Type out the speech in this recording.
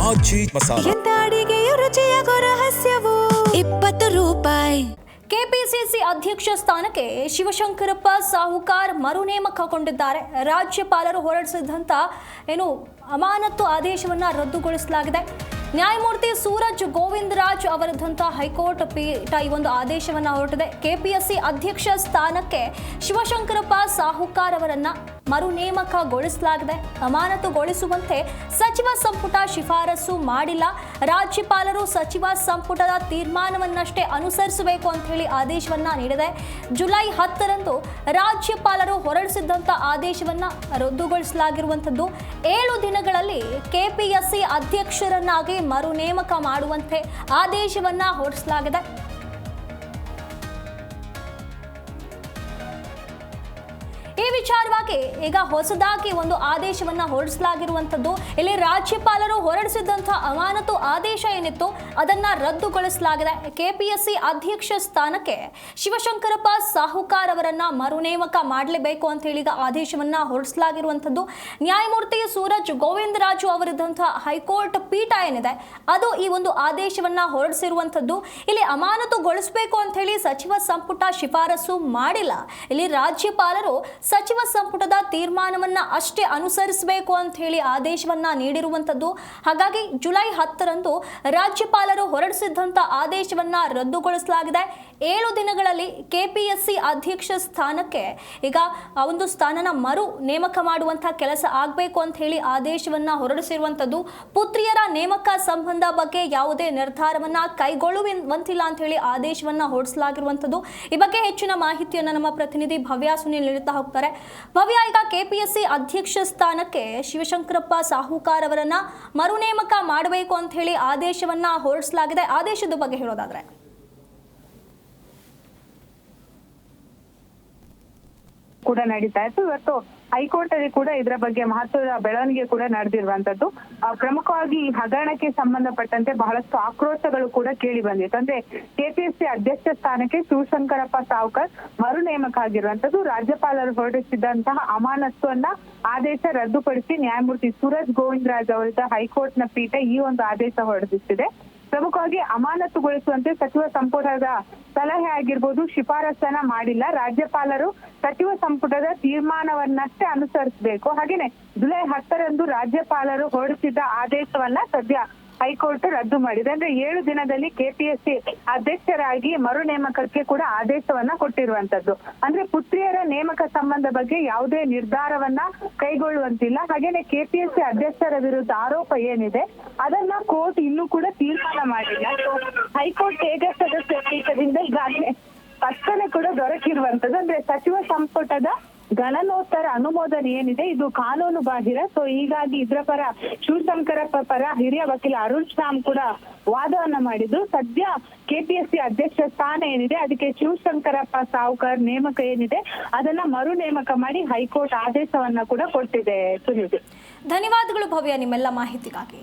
ಆಚಿ ಮಸಾಲ ಎಂತ ಅಡಿಗೆಯ ರುಚಿಯಾಗೋ ರಹಸ್ಯವು 20 ರೂಪಾಯಿ. ಕೆಪಿಸಿಸಿ ಅಧ್ಯಕ್ಷ ಸ್ಥಾನಕ್ಕೆ ಶಿವಶಂಕರಪ್ಪ ಸಾಹುಕಾರ್ ಮರು ನೇಮಕಗೊಂಡಿದ್ದಾರೆ. ರಾಜ್ಯಪಾಲರು ಹೊರಡಿಸಿದಂಥ ಅಮಾನತು ಆದೇಶವನ್ನು ರದ್ದುಗೊಳಿಸಲಾಗಿದೆ. ನ್ಯಾಯಮೂರ್ತಿ ಸೂರಜ್ ಗೋವಿಂದರಾಜ್ ಅವರದಂಥ ಹೈಕೋರ್ಟ್ ಪೀಠ ಈ ಒಂದು ಆದೇಶವನ್ನು ಹೊರಟಿದೆ. ಕೆಪಿಎಸ್ಸಿ ಅಧ್ಯಕ್ಷ ಸ್ಥಾನಕ್ಕೆ ಶಿವಶಂಕರಪ್ಪ ಸಾಹುಕಾರ್ ಅವರನ್ನ ಮರು ನೇಮಕಗೊಳಿಸಲಾಗಿದೆ. ಅಮಾನತುಗೊಳಿಸುವಂತೆ ಸಚಿವ ಸಂಪುಟ ಶಿಫಾರಸು ಮಾಡಿಲ್ಲ. ರಾಜ್ಯಪಾಲರು ಸಚಿವ ಸಂಪುಟದ ತೀರ್ಮಾನವನ್ನಷ್ಟೇ ಅನುಸರಿಸಬೇಕು ಅಂತ ಹೇಳಿ ಆದೇಶವನ್ನ ನೀಡಿದೆ. ಜುಲೈ 10ರಂದು ರಾಜ್ಯಪಾಲರು ಹೊರಡಿಸಿದಂಥ ಆದೇಶವನ್ನ ರದ್ದುಗೊಳಿಸಲಾಗಿರುವಂಥದ್ದು. 7 ದಿನಗಳಲ್ಲಿ ಕೆಪಿಎಸ್ಸಿ ಅಧ್ಯಕ್ಷರನ್ನಾಗಿ ಮರು ನೇಮಕ ಮಾಡುವಂತೆ ಆದೇಶವನ್ನ ಹೊರಡಿಸಲಾಗಿದೆ. ಈ ವಿಚಾರವಾಗಿ ಈಗ ಹೊಸದಾಗಿ ಒಂದು ಆದೇಶವನ್ನ ಹೊರಡಿಸಲಾಗಿರುವಂಥದ್ದು. ಇಲ್ಲಿ ರಾಜ್ಯಪಾಲರು ಹೊರಡಿಸಿದಂಥ ಅಮಾನತು ಆದೇಶ ಏನಿತ್ತು ಅದನ್ನ ರದ್ದುಗೊಳಿಸಲಾಗಿದೆ. ಕೆಪಿಎಸ್ಸಿ ಅಧ್ಯಕ್ಷ ಸ್ಥಾನಕ್ಕೆ ಶಿವಶಂಕರಪ್ಪ ಸಾಹುಕಾರ್ ಅವರನ್ನ ಮರು ನೇಮಕ ಮಾಡಲೇಬೇಕು ಅಂತ ಹೇಳಿ ಆದೇಶವನ್ನ ಹೊರಡಿಸಲಾಗಿರುವಂಥದ್ದು. ನ್ಯಾಯಮೂರ್ತಿ ಸೂರಜ್ ಗೋವಿಂದರಾಜು ಅವರಿದ್ದಂಥ ಹೈಕೋರ್ಟ್ ಪೀಠ ಏನಿದೆ ಅದು ಈ ಒಂದು ಆದೇಶವನ್ನ ಹೊರಡಿಸಿರುವಂಥದ್ದು. ಇಲ್ಲಿ ಅಮಾನತುಗೊಳಿಸಬೇಕು ಅಂತ ಹೇಳಿ ಸಚಿವ ಸಂಪುಟ ಶಿಫಾರಸು ಮಾಡಿಲ್ಲ. ಇಲ್ಲಿ ರಾಜ್ಯಪಾಲರು ಸಚಿವ ಸಂಪುಟದ ತೀರ್ಮಾನವನ್ನ ಅಷ್ಟೇ ಅನುಸರಿಸಬೇಕು ಅಂತ ಹೇಳಿ ಆದೇಶವನ್ನ ನೀಡಿರುವಂಥದ್ದು. ಹಾಗಾಗಿ ಜುಲೈ 10ರಂದು ರಾಜ್ಯಪಾಲರು ಹೊರಡಿಸಿದಂಥ ಆದೇಶವನ್ನ ರದ್ದುಗೊಳಿಸಲಾಗಿದೆ. 7 ದಿನಗಳಲ್ಲಿ ಕೆಪಿಎಸ್ಸಿ ಅಧ್ಯಕ್ಷ ಸ್ಥಾನಕ್ಕೆ ಈಗ ಆ ಒಂದು ಸ್ಥಾನನ ಮರು ನೇಮಕ ಮಾಡುವಂತಹ ಕೆಲಸ ಆಗಬೇಕು ಅಂತ ಹೇಳಿ ಆದೇಶವನ್ನ ಹೊರಡಿಸಿರುವಂಥದ್ದು. ಪುತ್ರಿಯರ ನೇಮಕ ಸಂಬಂಧ ಬಗ್ಗೆ ಯಾವುದೇ ನಿರ್ಧಾರವನ್ನ ಕೈಗೊಳ್ಳುವಂತಿಲ್ಲ ಅಂತ ಹೇಳಿ ಆದೇಶವನ್ನ ಹೊರಡಿಸಲಾಗಿರುವಂಥದ್ದು. ಈ ಬಗ್ಗೆ ಹೆಚ್ಚಿನ ಮಾಹಿತಿಯನ್ನು ನಮ್ಮ ಪ್ರತಿನಿಧಿ ಭವ್ಯ ಸುನಿಲ್ ನೀಡುತ್ತಾ ಹೋಗ್ತಾರೆ. ಭವ್ಯ, ಈಗ ಕೆಪಿಎಸ್ಸಿ ಅಧ್ಯಕ್ಷ ಸ್ಥಾನಕ್ಕೆ ಶಿವಶಂಕರಪ್ಪ ಸಾಹುಕಾರ್ ಅವರನ್ನ ಮರು ನೇಮಕ ಮಾಡಬೇಕು ಅಂತ ಹೇಳಿ ಆದೇಶವನ್ನ ಹೊರಡಿಸಲಾಗಿದೆ. ಆದೇಶದ ಬಗ್ಗೆ ಹೇಳೋದಾದ್ರೆ ಕೂಡ ನಡೀತಾ ಇತ್ತು. ಇವತ್ತು ಹೈಕೋರ್ಟ್ ಅಲ್ಲಿ ಕೂಡ ಇದರ ಬಗ್ಗೆ ಮಹತ್ವದ ಬೆಳವಣಿಗೆ ಕೂಡ ನಡೆದಿರುವಂತದ್ದು. ಪ್ರಮುಖವಾಗಿ ಈ ಹಗರಣಕ್ಕೆ ಸಂಬಂಧಪಟ್ಟಂತೆ ಬಹಳಷ್ಟು ಆಕ್ರೋಶಗಳು ಕೂಡ ಕೇಳಿ ಬಂದಿತ್ತು. ಅಂದ್ರೆ ಕೆಪಿಎಸ್ಸಿ ಅಧ್ಯಕ್ಷ ಸ್ಥಾನಕ್ಕೆ ಶಿವಶಂಕರಪ್ಪ ಸಾಹುಕಾರ್ ಮರು ನೇಮಕ ಆಗಿರುವಂತದ್ದು. ರಾಜ್ಯಪಾಲರು ಹೊರಡಿಸಿದಂತಹ ಅಮಾನತ್ತುವನ್ನ ಆದೇಶ ರದ್ದುಪಡಿಸಿ ನ್ಯಾಯಮೂರ್ತಿ ಸೂರಜ್ ಗೋವಿಂದರಾಜ್ ಅವರಿದ್ದ ಹೈಕೋರ್ಟ್ ನ ಪೀಠ ಈ ಒಂದು ಆದೇಶ ಹೊರಡಿಸಿದೆ. ಪ್ರಮುಖವಾಗಿ ಅಮಾನತುಗೊಳಿಸುವಂತೆ ಸಚಿವ ಸಂಪುಟದ ಸಲಹೆ ಆಗಿರ್ಬೋದು ಶಿಫಾರಸನ್ನ ಮಾಡಿಲ್ಲ. ರಾಜ್ಯಪಾಲರು ಸಚಿವ ಸಂಪುಟದ ತೀರ್ಮಾನವನ್ನಷ್ಟೇ ಅನುಸರಿಸಬೇಕು. ಹಾಗೇನೆ ಜುಲೈ 10ರಂದು ರಾಜ್ಯಪಾಲರು ಹೊರಡಿಸಿದ್ದ ಆದೇಶವನ್ನ ಸದ್ಯ ಹೈಕೋರ್ಟ್ ರದ್ದು ಮಾಡಿದೆ. ಅಂದ್ರೆ 7 ದಿನದಲ್ಲಿ ಕೆಪಿಎಸ್ಸಿ ಅಧ್ಯಕ್ಷರಾಗಿ ಮರು ನೇಮಕಕ್ಕೆ ಕೂಡ ಆದೇಶವನ್ನ ಕೊಟ್ಟಿರುವಂತದ್ದು. ಅಂದ್ರೆ ಪುತ್ರಿಯರ ನೇಮಕ ಸಂಬಂಧ ಬಗ್ಗೆ ಯಾವುದೇ ನಿರ್ಧಾರವನ್ನ ಕೈಗೊಳ್ಳುವಂತಿಲ್ಲ. ಹಾಗೇನೆ ಕೆಪಿಎಸ್ಸಿ ಅಧ್ಯಕ್ಷರ ವಿರುದ್ಧ ಆರೋಪ ಏನಿದೆ ಅದನ್ನ ಕೋರ್ಟ್ ಇನ್ನೂ ಕೂಡ ತೀರ್ಮಾನ ಮಾಡಿಲ್ಲ. ಹೈಕೋರ್ಟ್ ಏಕಸದಸ್ಯ ಪೀಠದಿಂದ ಈಗಾಗಲೇ ಸ್ಪಷ್ಟನೆ ಕೂಡ ದೊರಕಿರುವಂತದ್ದು. ಅಂದ್ರೆ ಸಚಿವ ಸಂಪುಟದ ಗಣನೋತ್ತರ ಅನುಮೋದನೆ ಏನಿದೆ ಇದು ಕಾನೂನು ಬಾಹಿರ. ಸೊ ಹೀಗಾಗಿ ಇದರ ಪರ ಶಿವಶಂಕರಪ್ಪ ಪರ ಹಿರಿಯ ವಕೀಲ ಅರುಣ್ ಶ್ಯಾಮ್ ಕೂಡ ವಾದವನ್ನ ಮಾಡಿದ್ರು. ಸದ್ಯ ಕೆಪಿಎಸ್ಸಿ ಅಧ್ಯಕ್ಷ ಸ್ಥಾನ ಏನಿದೆ ಅದಕ್ಕೆ ಶಿವಶಂಕರಪ್ಪ ಸಾಹುಕಾರ್ ನೇಮಕ ಏನಿದೆ ಅದನ್ನ ಮರು ನೇಮಕ ಮಾಡಿ ಹೈಕೋರ್ಟ್ ಆದೇಶವನ್ನ ಕೂಡ ಕೊಟ್ಟಿದೆ. ಸುನಿಲ್, ಧನ್ಯವಾದಗಳು ಭವ್ಯ ನಿಮ್ಮೆಲ್ಲ ಮಾಹಿತಿಗಾಗಿ.